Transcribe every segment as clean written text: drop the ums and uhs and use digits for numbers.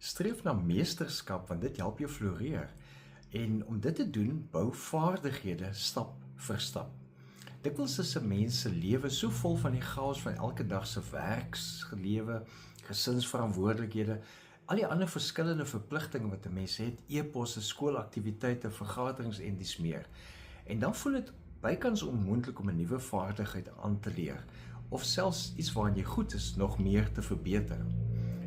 Streef na meesterskap want dit help jou floreer. En om dit te doen, bou vaardighede stap vir stap. Dikwels is 'n mens se lewe so vol van die chaos van elke dag se werkslewe, gesinsverantwoordelikhede, al die ander verskillende verpligtinge wat 'n mens het, e-posse, skoolaktiwiteite, vergaderings en dies meer. En dan voel dit bykans onmoontlik om 'n nuwe vaardigheid aan te leer, of selfs iets waarin jy goed is, nog meer te verbeter.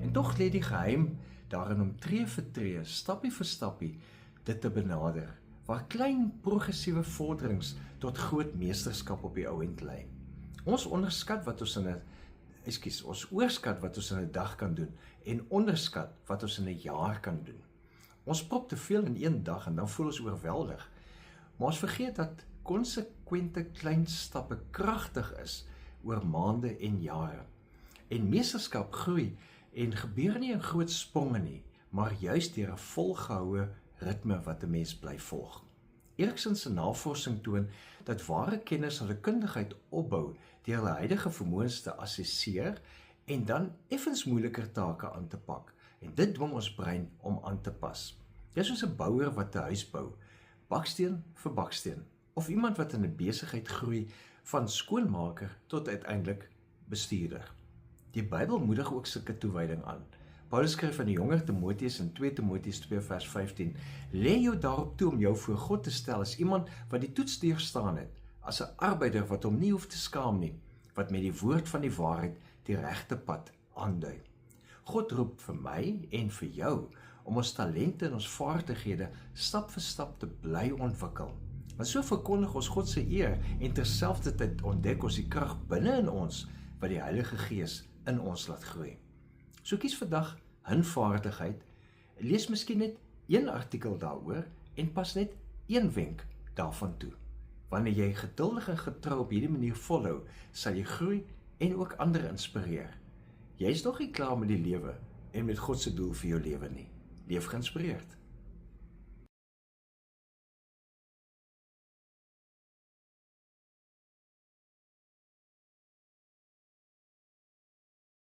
En tog lê die geheim daarin om tree vir tree, stappie vir stappie, dit te benader, waar klein progressiewe vorderings tot groot meesterskap op die ou end lei. Ons oorskat wat ons in 'n dag kan doen en onderskat wat ons in 'n jaar kan doen. Ons prop te veel in een dag en dan voel ons oorweldig. Maar ons vergeet dat konsekwente klein stappe kragtig is oor maande en jare. En meesterskap groei en gebeur nie in groot spronge nie, maar juist deur 'n volgehoue ritme wat 'n mens bly volg. Erikson se navorsing toon dat ware kenners hulle kundigheid opbou deur hulle huidige vermoëns te assesseer en dan effens moeiliker take aan te pak. En dit dwing ons brein om aan te pas. Dis soos 'n bouer wat 'n huis bou, baksteen vir baksteen, of iemand wat in 'n besigheid groei van skoonmaker tot uiteindelik bestuurder. Die Bybel moedig ook sulke toewyding aan. Paulus skryf aan die jonger Timoteus in 2 Timoteus 2 vers 15, lê jou daarop toe om jou voor God te stel as iemand wat die toets deurstaan het, as 'n arbeider wat hom nie hoef te skaam nie, wat met die woord van die waarheid die regte pad aandui. God roep vir my en vir jou om ons talente en ons vaardighede stap vir stap te bly ontwikkel. Want so verkondig ons God se eer en terselfdertyd ontdek ons die krag binne in ons wat die Heilige Gees in ons laat groei. So kies vandag 'n vaardigheid, lees miskien net een artikel daaroor en pas net een wenk daarvan toe. Wanneer jy geduldig en getrou op hierdie manier volhou, sal jy groei en ook ander inspireer. Jy is nog nie klaar met die lewe en met God se doel vir jou lewe nie. Leef geïnspireerd.